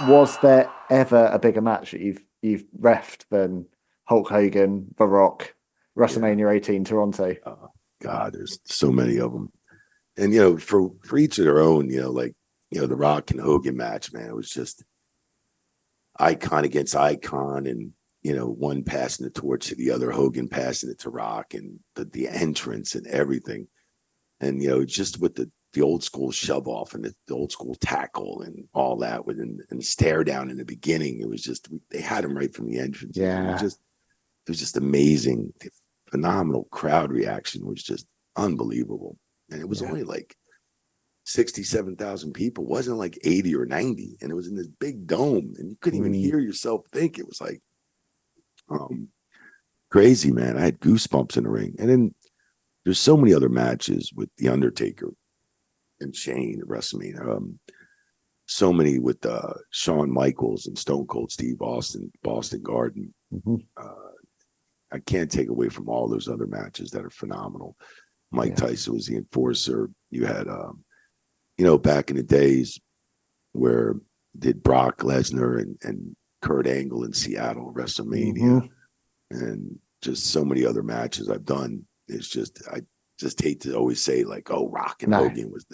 Was there ever a bigger match that you've reffed than Hulk Hogan, The Rock, Yeah. WrestleMania 18 Toronto? Oh, God, there's so many of them. And, for each of their own, like, the Rock and Hogan match, man, it was just icon against icon. And, one passing the torch to the other, Hogan passing it to Rock, and the entrance and everything. And, just with the old school shove off and the old school tackle and all that and stare down in the beginning. It was just, they had him right from the entrance. Yeah. It was just amazing. The phenomenal crowd reaction was just unbelievable. And it was only like 67,000 people. It wasn't like 80 or 90. And it was in this big dome and you couldn't even hear yourself think. It was like, crazy, man. I had goosebumps in the ring. And then there's so many other matches with The Undertaker and Shane at WrestleMania. So many with Shawn Michaels and Stone Cold Steve Austin, Boston Garden. I can't take away from all those other matches that are phenomenal. Mike Tyson was the enforcer. You had, back in the days where did Brock Lesnar and Kurt Angle in Seattle, WrestleMania, and just so many other matches I've done. It's just, I just hate to always say like, oh, Rock and Hogan was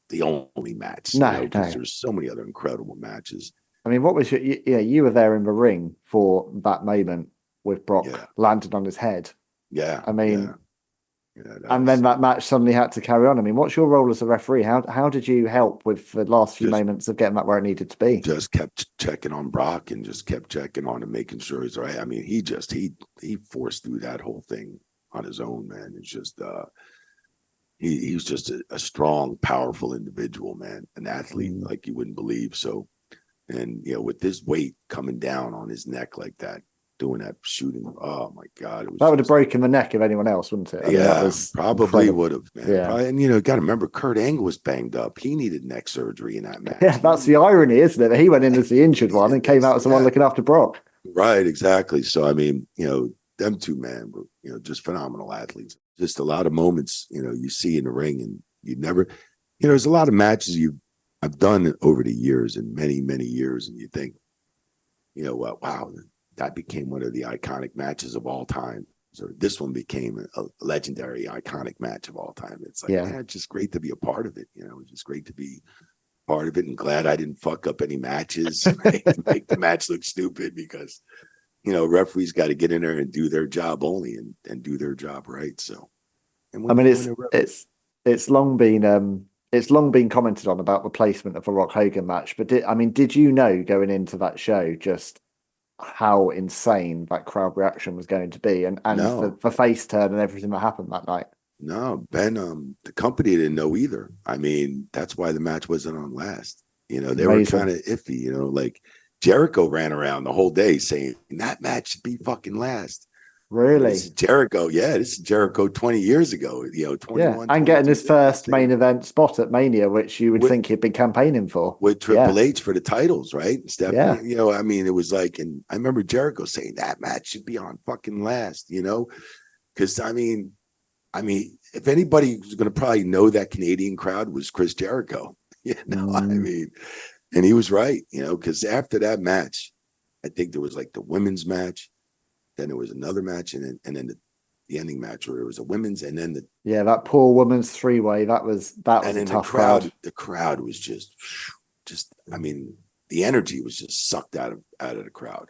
the only match. Because there's so many other incredible matches. I mean, what was you were there in the ring for that moment with Brock landed on his head. Yeah. I mean, then that match suddenly had to carry on. I mean, what's your role as a referee? How did you help with the last few moments of getting that where it needed to be? Just kept checking on Brock and just kept checking on him, making sure he's right. I mean, he forced through that whole thing on his own, man. It's just he was just a strong, powerful individual, man, an athlete like you wouldn't believe. So, and with this weight coming down on his neck like that, doing that shooting, oh my God, that would have broken the neck of anyone else, wouldn't it? Probably would have, man. Yeah. Probably, and got to remember, Kurt Angle was banged up. He needed neck surgery in that match. Yeah, that's the irony, isn't it? He went in as the injured one and came out as the one looking after Brock. Right, exactly. So I mean, them two, man, were just phenomenal athletes. Just a lot of moments, you see in the ring, and you never, there's a lot of matches I've done over the years, and many, many years, and you think, wow, that became one of the iconic matches of all time. So this one became a legendary, iconic match of all time. It's like, man, it's just great to be a part of it. It's just great to be part of it, and glad I didn't fuck up any matches, right? To make the match look stupid, because referees got to get in there and do their job only, and do their job right. So, I mean, it's long been commented on about the placement of a Rock Hogan match. But did you know going into that show just how insane that crowd reaction was going to be, and the face turn and everything that happened that night? No, Ben, the company didn't know either. I mean, that's why the match wasn't on last. They were kind of iffy. Like Jericho ran around the whole day saying that match should be fucking last. Really? This is Jericho. Yeah, this is Jericho 20 years ago. 21. And getting his first main event spot at Mania, which you would think he'd been campaigning for. With Triple H for the titles, right? Stephanie, I mean, it was like, and I remember Jericho saying that match should be on fucking last, because I mean, if anybody was going to probably know that Canadian crowd was Chris Jericho, I mean, and he was right, because after that match, I think there was like the women's match. Then there was another match, and then the ending match where it was a women's, and then that poor women's three-way. That was a tough crowd. The crowd was just. I mean, the energy was just sucked out of the crowd.